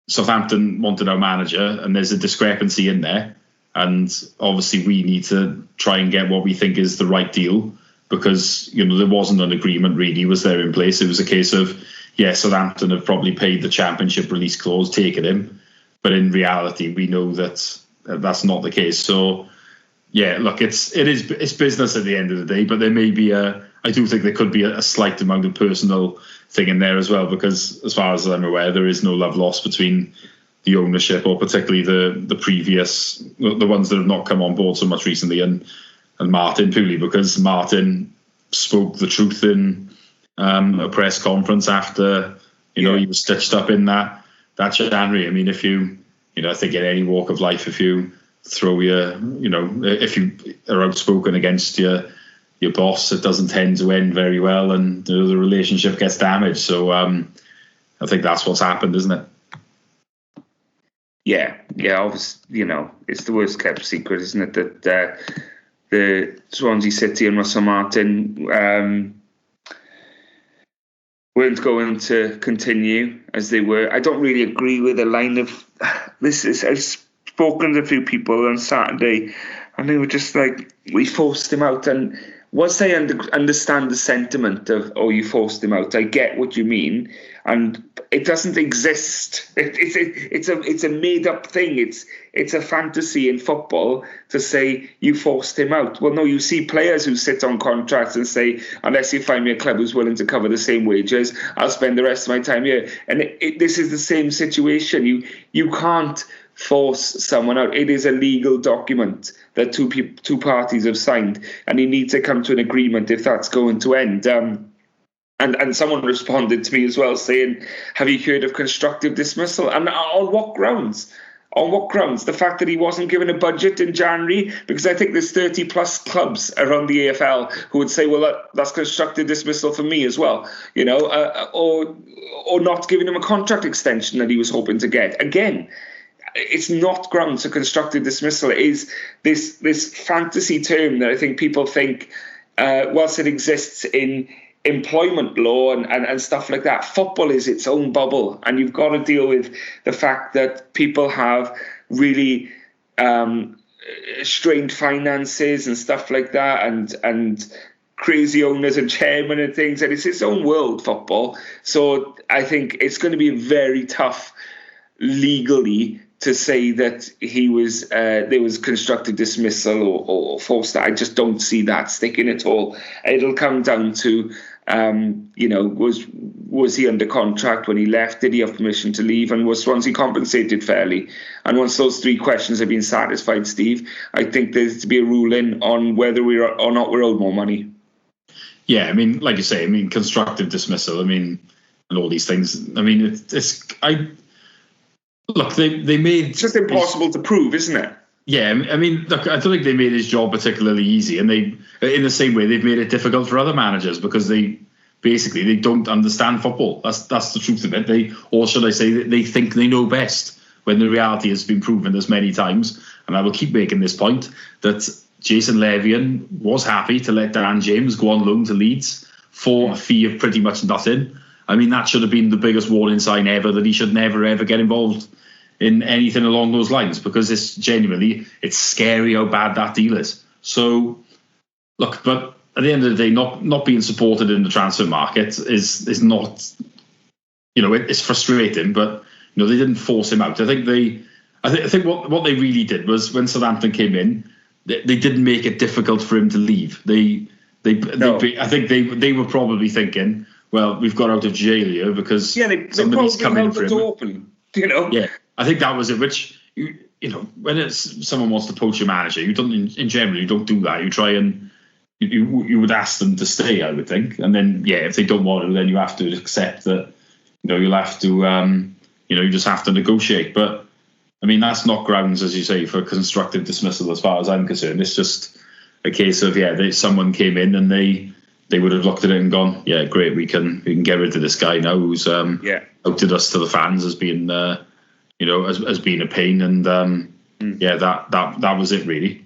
[SPEAKER 2] Southampton wanted our manager, and there's a discrepancy in there, and obviously we need to try and get what we think is the right deal, because there wasn't an agreement really, was there, in place. It was a case of, Southampton have probably paid the championship release clause, taken him, but in reality we know that that's not the case. So look, it's business at the end of the day, but there may be I do think there could be a slight amount of personal thing in there as well, because as far as I'm aware, there is no love lost between the ownership, or particularly the previous, the ones that have not come on board so much recently, and Martin, purely because Martin spoke the truth in a press conference after he was stitched up in that January. I mean, if you I think in any walk of life, if you throw if you are outspoken against your boss, it doesn't tend to end very well, and the relationship gets damaged. So I think that's what's happened, isn't it?
[SPEAKER 1] Yeah, obviously, it's the worst kept secret, isn't it, that the Swansea City and Russell Martin weren't going to continue as they were. I don't really agree with the line of this. I've spoken to a few people on Saturday, and they were just like, we forced him out. And once I understand the sentiment of, oh, you forced him out, I get what you mean. And it doesn't exist. It's a made up thing. It's a fantasy in football to say you forced him out. Well, no, you see players who sit on contracts and say, unless you find me a club who's willing to cover the same wages, I'll spend the rest of my time here. And this is the same situation. You can't force someone out. It is a legal document that two parties have signed, and you need to come to an agreement if that's going to end. And someone responded to me as well saying, have you heard of constructive dismissal? And on what grounds? On what grounds? The fact that he wasn't given a budget in January? Because I think there's 30 plus clubs around the AFL who would say, well, that's constructive dismissal for me as well, or not giving him a contract extension that he was hoping to get. Again, it's not grounds for constructive dismissal. It is this fantasy term that I think people think, whilst it exists in employment law and stuff like that, football is its own bubble, and you've got to deal with the fact that people have really strained finances and stuff like that, and crazy owners and chairmen and things, and it's its own world, football. So I think it's going to be very tough legally to say that there was constructive dismissal or forced. I just don't see that sticking at all. It'll come down to was he under contract when he left? Did he have permission to leave? And was Swansea compensated fairly? And once those three questions have been satisfied, Steve, I think there's to be a ruling on whether we're owed more money.
[SPEAKER 2] Yeah, I mean, like you say, constructive dismissal, and all these things. Look, they made...
[SPEAKER 1] It's just impossible to prove, isn't it?
[SPEAKER 2] Yeah, look, I don't think they made his job particularly easy, and in the same way they've made it difficult for other managers because they don't understand football. That's the truth of it. They think they know best when the reality has been proven as many times. And I will keep making this point that Jason Levian was happy to let Dan James go on loan to Leeds for a fee of pretty much nothing. I mean, that should have been the biggest warning sign ever, that he should never ever get involved in anything along those lines, because it's scary how bad that deal is. So, look, but at the end of the day, not being supported in the transfer market is not, it's frustrating, but they didn't force him out. I think what they really did was, when Southampton came in, they didn't make it difficult for him to leave. I think they were probably thinking, well, we've got out of jail here because somebody's come in for him.
[SPEAKER 1] Open,
[SPEAKER 2] Yeah, I think that was it. Which when someone wants to poach your manager, you don't in general you don't do that. You try and you would ask them to stay, I would think, and then if they don't want to, then you have to accept that. You'll have to you just have to negotiate. But I mean, that's not grounds, as you say, for constructive dismissal as far as I'm concerned. It's just a case of someone came in and they would have looked at it and gone, yeah, great, we can get rid of this guy now who's outed us to the fans as being as being a pain, and that was it really.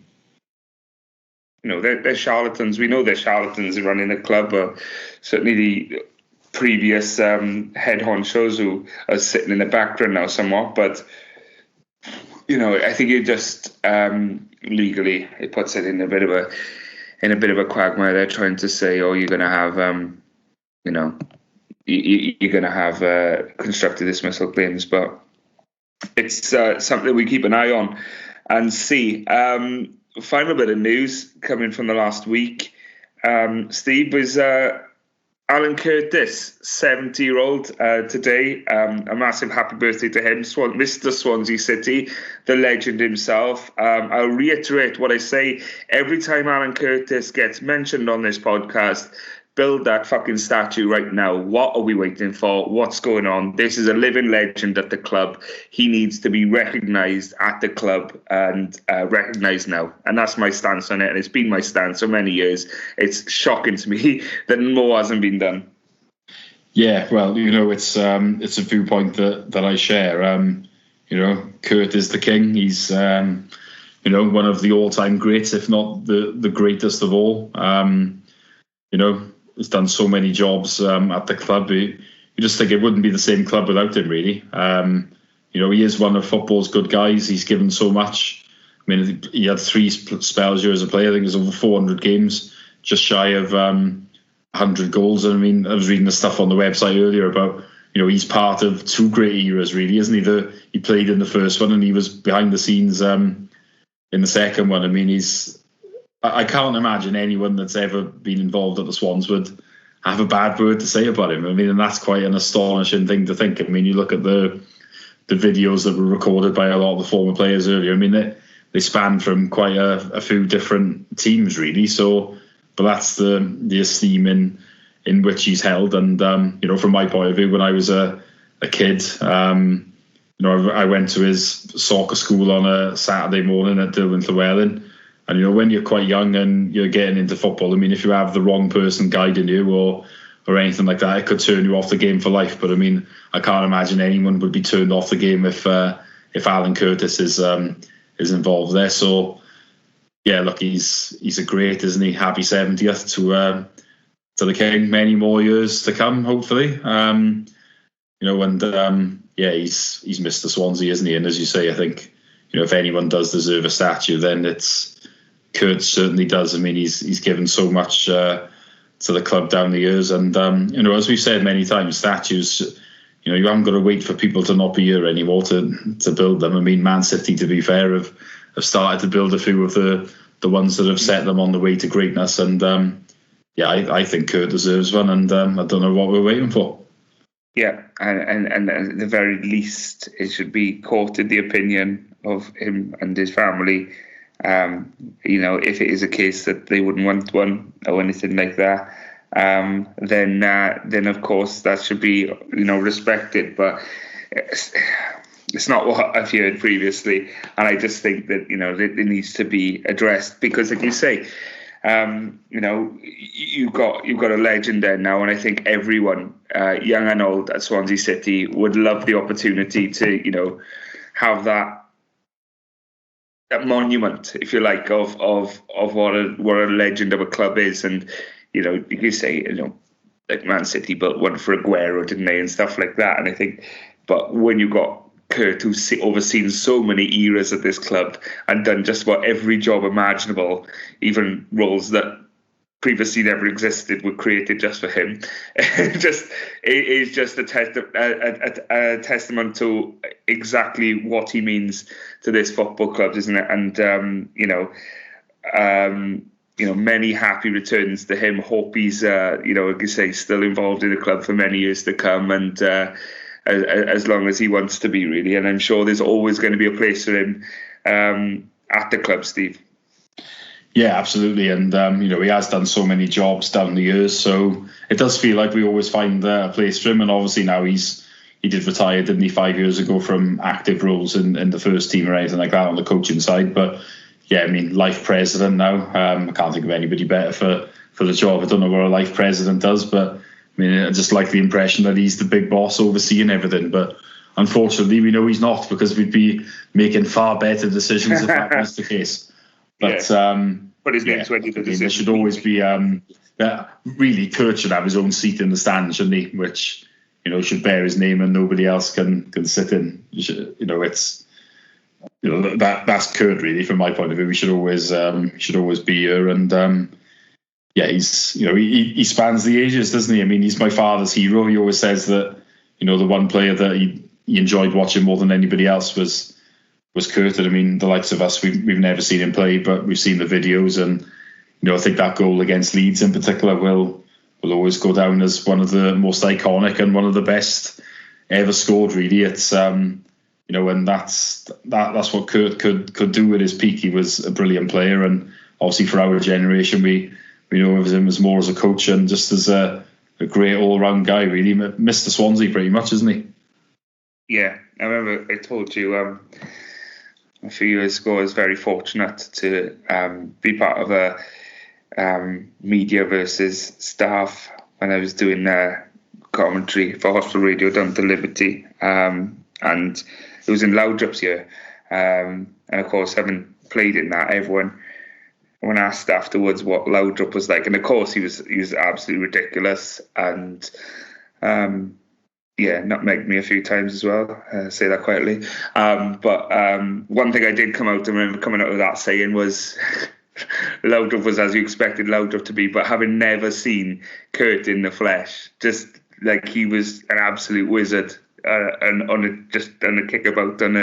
[SPEAKER 1] They're charlatans. We know they're charlatans running the club, or certainly the previous head honchos who are sitting in the background now somewhat, but I think it just legally it puts it in a bit of a quagmire. They're trying to say, oh, you're going to have you're going to have constructive dismissal claims, but it's something we keep an eye on and see. Final bit of news coming from the last week, Steve, was Alan Curtis, 70-year-old today. A massive happy birthday to him, Mr. Swansea City, the legend himself. I'll reiterate what I say every time Alan Curtis gets mentioned on this podcast. Build that fucking statue right now. What are we waiting for? What's going on? This is a living legend at the club. He needs to be recognised at the club and recognised now. And that's my stance on it. And it's been my stance for many years. It's shocking to me that more hasn't been done.
[SPEAKER 2] Yeah, well, it's a viewpoint that I share. Kurt is the king. He's one of the all-time greats, if not the greatest of all. He's done so many jobs at the club. You just think it wouldn't be the same club without him, really. He is one of football's good guys. He's given so much. I mean, he had 3 spells here as a player. I think it was over 400 games, just shy of 100 goals. And I mean, I was reading the stuff on the website earlier about, he's part of 2 great eras, really, isn't he? He played in the first one and he was behind the scenes in the second one. I mean, I can't imagine anyone that's ever been involved at the Swans would have a bad word to say about him. I mean, and that's quite an astonishing thing to think. I mean, you look at the videos that were recorded by a lot of the former players earlier. I mean, they span from quite a few different teams, really. So, but that's the esteem in which he's held. And from my point of view, when I was a kid, I went to his soccer school on a Saturday morning at Dilwyn Llewellyn. And when you're quite young and you're getting into football, I mean, if you have the wrong person guiding you or anything like that, it could turn you off the game for life. But I mean, I can't imagine anyone would be turned off the game if Alan Curtis is involved there. So yeah, look, he's a great, isn't he? Happy 70th to the king. Many more years to come, hopefully. He's Mr. Swansea, isn't he? And as you say, I think if anyone does deserve a statue, then it's Kurt. Certainly does. I mean, he's given so much to the club down the years, and as we've said many times, statues. You haven't got to wait for people to not be here anymore to build them. I mean, Man City, to be fair, have started to build a few of the ones that have set them on the way to greatness, and I think Kurt deserves one, and I don't know what we're waiting for.
[SPEAKER 1] Yeah, and at the very least, it should be courted the opinion of him and his family. If it is a case that they wouldn't want one or anything like that, then of course that should be respected. But it's not what I've heard previously, and I just think that it needs to be addressed because, like you say, you've got a legend there now, and I think everyone, young and old, at Swansea City would love the opportunity to, have that monument, if you like, of what a legend of a club is. And you could say, like Man City built one for Aguero, didn't they, and stuff like that. And I think, but when you got Kurt, who's overseen so many eras at this club and done just about every job imaginable, even roles that previously never existed were created just for him. It is just a testament to exactly what he means to this football club, isn't it? And many happy returns to him. Hope he's like you say, still involved in the club for many years to come, and as long as he wants to be, really. And I'm sure there's always going to be a place for him at the club, Steve.
[SPEAKER 2] Yeah, absolutely. And, he has done so many jobs down the years. So it does feel like we always find a place for him. And obviously now he did retire, didn't he, 5 years ago from active roles in the first team or anything like that on the coaching side. But yeah, I mean, life president now. I can't think of anybody better for the job. I don't know what a life president does, but I mean, I just like the impression that he's the big boss overseeing everything. But unfortunately, we know he's not, because we'd be making far better decisions if that was the case. But
[SPEAKER 1] but his name's ready to
[SPEAKER 2] there should always be really, Kurt should have his own seat in the stand, shouldn't he? Which should bear his name and nobody else can sit in. It's that's Kurt, really, from my point of view. We should always be here. And he's he spans the ages, doesn't he? I mean, he's my father's hero. He always says that the one player that he enjoyed watching more than anybody else was Kurt. And I mean, the likes of us, we've never seen him play, but we've seen the videos, and I think that goal against Leeds in particular will always go down as one of the most iconic and one of the best ever scored, really. It's and that's what Kurt could do at his peak. He was a brilliant player, and obviously for our generation, we know of him as more as a coach and just as a great all-round guy, really. Mr. Swansea pretty much, isn't he?
[SPEAKER 1] Yeah, I remember I told you a few years ago I was very fortunate to be part of a media versus staff when I was doing commentary for Hospital Radio down to Liberty, and it was in Loudrop's year, and of course, having played in that, everyone, when asked afterwards what Loudrop was like, and of course he was absolutely ridiculous, and nutmegged me a few times as well, say that quietly. But one thing I did come out and remember coming out of that saying was Loudrop was as you expected Loudrop to be, but having never seen Kurt in the flesh, just like he was an absolute wizard, and on a kickabout down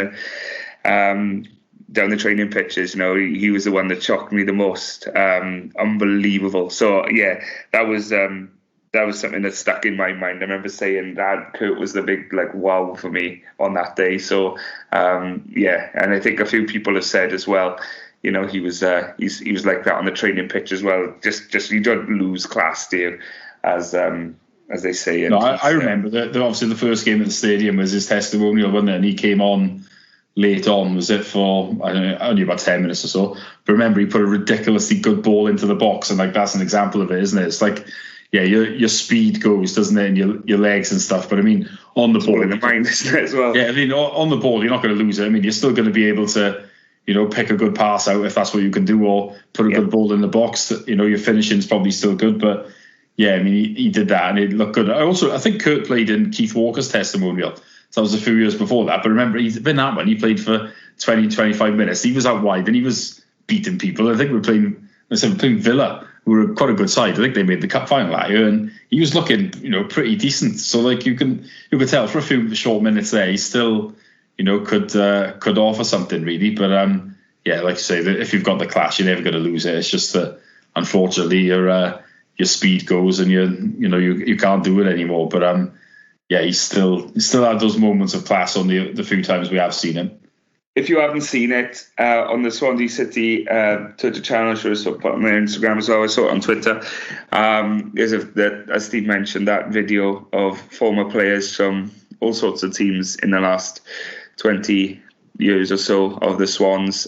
[SPEAKER 1] the training pitches. He was the one that shocked me the most. Unbelievable. So yeah, that was something that stuck in my mind. I remember saying that Kurt was the big wow for me on that day. So and I think a few people have said as well, he was like that on the training pitch as well. Just you don't lose class, dear, as they say.
[SPEAKER 2] No, I remember that. Obviously, the first game at the stadium was his testimonial, wasn't it? And he came on late on. Was it for only about 10 minutes or so? But remember, he put a ridiculously good ball into the box, and that's an example of it, isn't it? It's like, yeah, your speed goes, doesn't it, and your legs and stuff. But I mean, on the ball,
[SPEAKER 1] in the mind, isn't it, as well?
[SPEAKER 2] Yeah, I mean, on the ball, you're not going to lose it. I mean, you're still going to be able to, pick a good pass out if that's what you can do, or put a good ball in the box. Your finishing's probably still good, but yeah, I mean, he did that and it looked good. I think Kurt played in Keith Walker's testimonial. So that was a few years before that. But remember, he's been that one. He played for 20, 25 minutes. He was out wide and he was beating people. I think we're playing Villa, who were quite a good side. I think they made the cup final that year, and he was looking, pretty decent. So you could tell for a few short minutes there, he still, could offer something really. But like you say, if you've got the class, you're never going to lose it. It's just that unfortunately your speed goes and you can't do it anymore. But he still had those moments of class on the few times we have seen him.
[SPEAKER 1] If you haven't seen it on the Swansea City Twitter channel, sure, so put it on my Instagram as well. I saw it on Twitter. As Steve mentioned, that video of former players from all sorts of teams in the last 20 years or so of the Swans,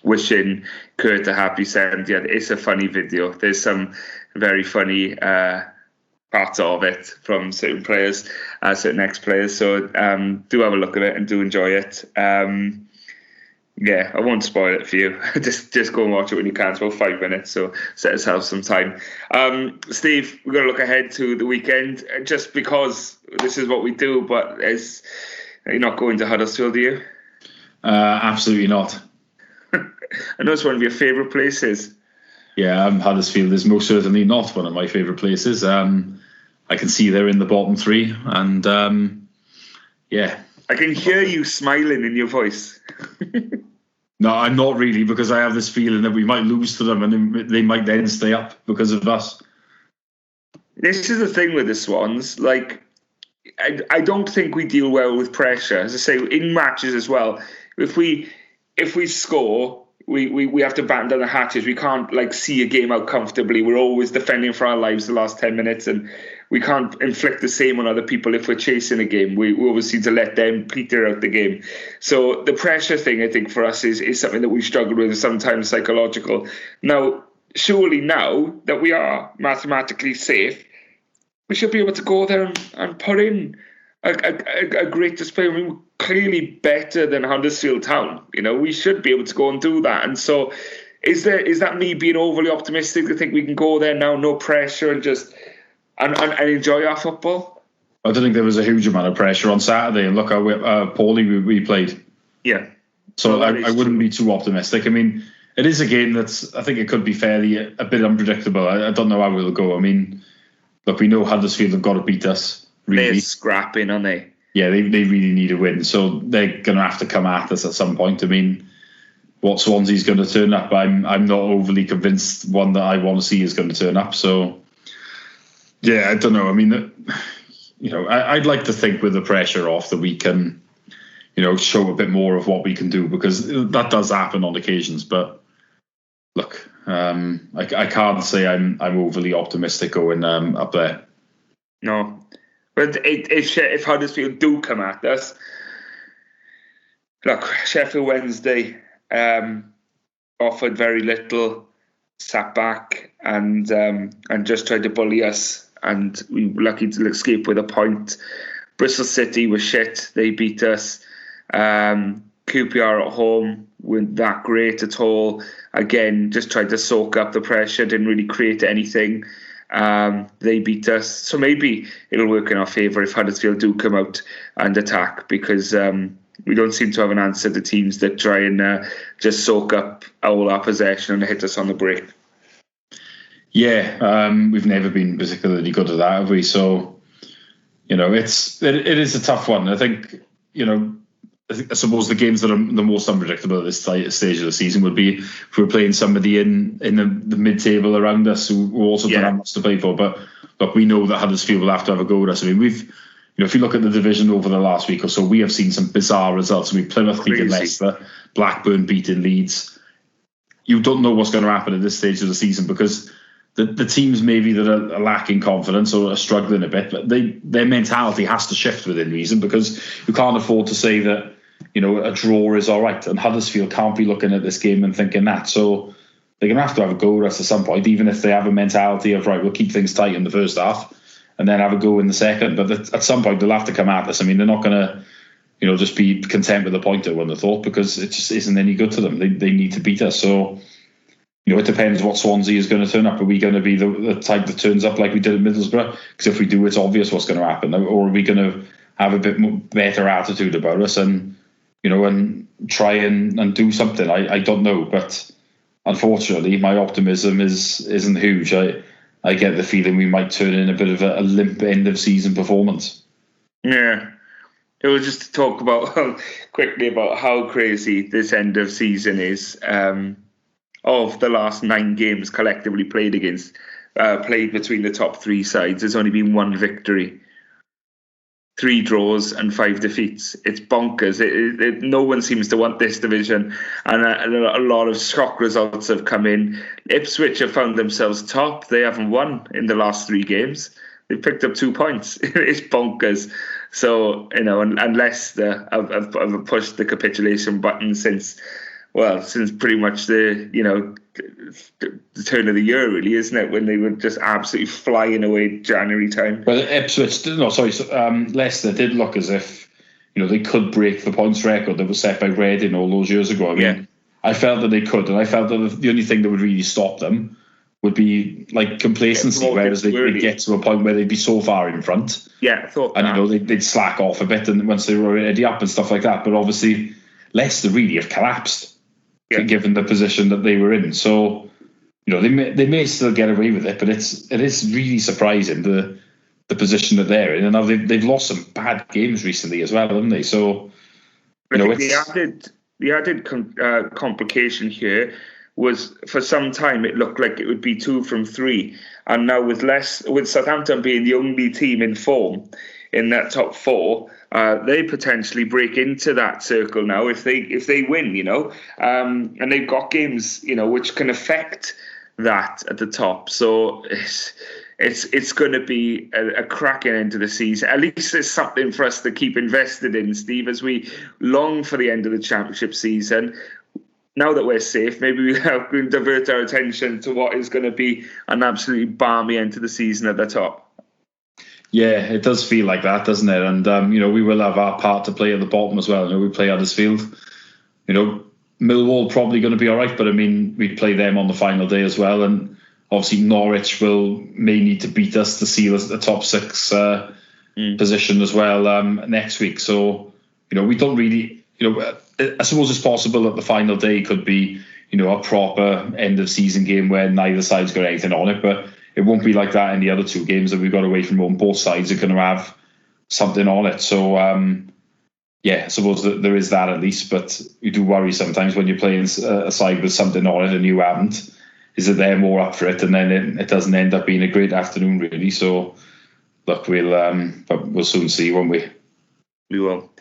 [SPEAKER 1] wishing Kurt a happy 70th. It's a funny video. There's some very funny parts of it from certain players, certain ex-players. So do have a look at it and do enjoy it. Yeah, I won't spoil it for you. just go and watch it when you can. It's about 5 minutes, so set yourself some time. Steve, we're going to look ahead to the weekend, just because this is what we do, but you're not going to Huddersfield, are you?
[SPEAKER 2] Absolutely not.
[SPEAKER 1] I know it's one of your favourite places.
[SPEAKER 2] Yeah, Huddersfield is most certainly not one of my favourite places. I can see they're in the bottom three, and yeah.
[SPEAKER 1] I can hear you smiling in your voice.
[SPEAKER 2] No, I'm not really, because I have this feeling that we might lose to them and they might then stay up because of us.
[SPEAKER 1] This is the thing with the Swans. Like, I don't think we deal well with pressure. As I say, in matches as well, if we score, we have to batten down the hatches. We can't see a game out comfortably. We're always defending for our lives the last 10 minutes, and we can't inflict the same on other people if we're chasing a game. We always seem to let them peter out the game. So the pressure thing, I think, for us is something that we struggle with, sometimes psychological. Now, surely now that we are mathematically safe, we should be able to go there and put in a great display. I mean, we're clearly better than Huddersfield Town. We should be able to go and do that. And so is that me being overly optimistic to think we can go there now, no pressure, and just and enjoy our football?
[SPEAKER 2] I don't think there was a huge amount of pressure on Saturday, and look how poorly we played.
[SPEAKER 1] Yeah.
[SPEAKER 2] So I wouldn't be too optimistic. I mean, it is a game I think it could be fairly a bit unpredictable. I don't know how it'll go. I mean, look, we know Huddersfield have got to beat us. Really.
[SPEAKER 1] They're scrapping, aren't they?
[SPEAKER 2] Yeah, they really need a win. So they're going to have to come at us at some point. I mean, what Swansea's going to turn up, I'm not overly convinced one that I want to see is going to turn up. So, yeah, I don't know. I mean, I'd like to think with the pressure off that we can, show a bit more of what we can do, because that does happen on occasions. But look, I can't say I'm overly optimistic going up there.
[SPEAKER 1] No. But if Huddersfield do come at us, look, Sheffield Wednesday offered very little, sat back and just tried to bully us, and we were lucky to escape with a point. Bristol City was shit; they beat us. QPR at home weren't that great at all. Again, just tried to soak up the pressure, didn't really create anything. They beat us, so maybe it'll work in our favour if Huddersfield do come out and attack, because we don't seem to have an answer to teams that try and just soak up all our possession and hit us on the break.
[SPEAKER 2] Yeah, we've never been particularly good at that, have we? So, it is a tough one. I think, I suppose the games that are the most unpredictable at this stage of the season would be if we're playing somebody in the mid-table around us who also don't have much to play for. But look, we know that Huddersfield will have to have a go at us. I mean, if you look at the division over the last week or so, we have seen some bizarre results. I mean, Plymouth beating Leicester, Blackburn beating Leeds. You don't know what's going to happen at this stage of the season, because the teams maybe that are lacking confidence or are struggling a bit, but their mentality has to shift within reason, because you can't afford to say that a draw is all right, and Huddersfield can't be looking at this game and thinking that. So they're going to have a go at us at some point, even if they have a mentality of, right, we'll keep things tight in the first half and then have a go in the second. But at some point they'll have to come at us. I mean, they're not going to just be content with a point, I wouldn't have thought, because it just isn't any good to them. They need to beat us. So it depends what Swansea is going to turn up. Are we going to be the type that turns up like we did at Middlesbrough? Because if we do, it's obvious what's going to happen. Or are we going to have a bit more better attitude about us and try and do something? I don't know, but unfortunately my optimism isn't huge. I get the feeling we might turn in a bit of a limp end of season performance.
[SPEAKER 1] Yeah. It was just to talk quickly about how crazy this end of season is. Of the last 9 games collectively played between the top 3 sides, there's only been 1 victory, 3 draws and 5 defeats. It's bonkers. No one seems to want this division, and a lot of shock results have come in. Ipswich have found themselves top. They haven't won in the last 3 games. They've picked up 2 points. It's bonkers. So, and Leicester have pushed the capitulation button since well, since pretty much the turn of the year, really, isn't it? When they were just absolutely flying away January time.
[SPEAKER 2] Well, Leicester did look as if they could break the points record that was set by Reading all those years ago. I mean, I felt that they could, and I felt that the only thing that would really stop them would be like complacency, whereas they'd get to a point where they'd be so far in front.
[SPEAKER 1] Yeah, I thought that.
[SPEAKER 2] And they'd slack off a bit, and once they were already up and stuff like that. But obviously, Leicester really have collapsed, given the position that they were in. So, they may still get away with it, but it is really surprising the position that they're in. And now they've lost some bad games recently as well, haven't they? So,
[SPEAKER 1] the added complication here was, for some time it looked like it would be 2 from 3, and now with Southampton being the only team in form in that top 4, they potentially break into that circle now if they win, and they've got games which can affect that at the top. So it's going to be a cracking end to the season. At least there's something for us to keep invested in, Steve, as we long for the end of the championship season. Now that we're safe, maybe we can divert our attention to what is going to be an absolutely balmy end to the season at the top.
[SPEAKER 2] Yeah, it does feel like that, doesn't it? And, we will have our part to play at the bottom as well. We play Huddersfield. Millwall probably going to be all right, but, we play them on the final day as well. And obviously Norwich may need to beat us to seal us at the top 6 position as well next week. So, we don't really... I suppose it's possible that the final day could be, a proper end of season game where neither side's got anything on it, but it won't be like that in the other 2 games that we've got away from home. Both sides are going to have something on it. So, I suppose that there is that at least, but you do worry sometimes when you're playing a side with something on it and you haven't. Is that they're more up for it, and then it doesn't end up being a great afternoon, really. So, look, we'll soon see, won't we?
[SPEAKER 1] We will.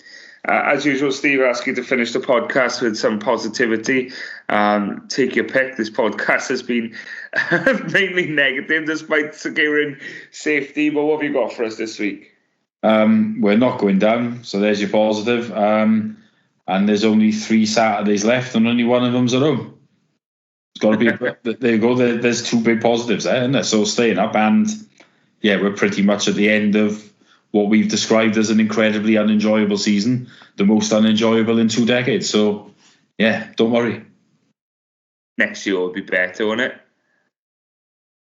[SPEAKER 1] As usual, Steve, I ask you to finish the podcast with some positivity. Take your pick. This podcast has been mainly negative, despite securing safety. But what have you got for us this week?
[SPEAKER 2] We're not going down, so there's your positive. And there's only 3 Saturdays left, and only one of them's at home. It's got to be. There you go. There's 2 big positives there, isn't there? So staying up, and we're pretty much at the end of what we've described as an incredibly unenjoyable season, the most unenjoyable in 2 decades. So, don't worry.
[SPEAKER 1] Next year will be better, won't it?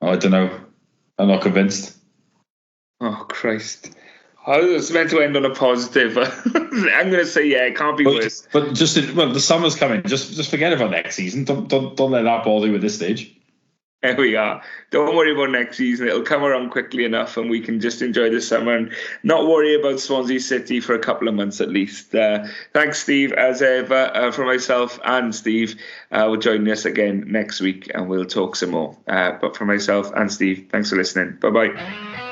[SPEAKER 2] Oh, I don't know. I'm not convinced.
[SPEAKER 1] Oh, Christ. I was meant to end on a positive. I'm going to say, it can't be worse.
[SPEAKER 2] But the summer's coming. Just forget about next season. Don't let that bother you at this stage.
[SPEAKER 1] There we are. Don't worry about next season. It'll come around quickly enough and we can just enjoy the summer and not worry about Swansea City for a couple of months at least. Thanks, Steve, as ever, for myself and Steve. Will join us again next week and we'll talk some more. But for myself and Steve, thanks for listening. Bye-bye.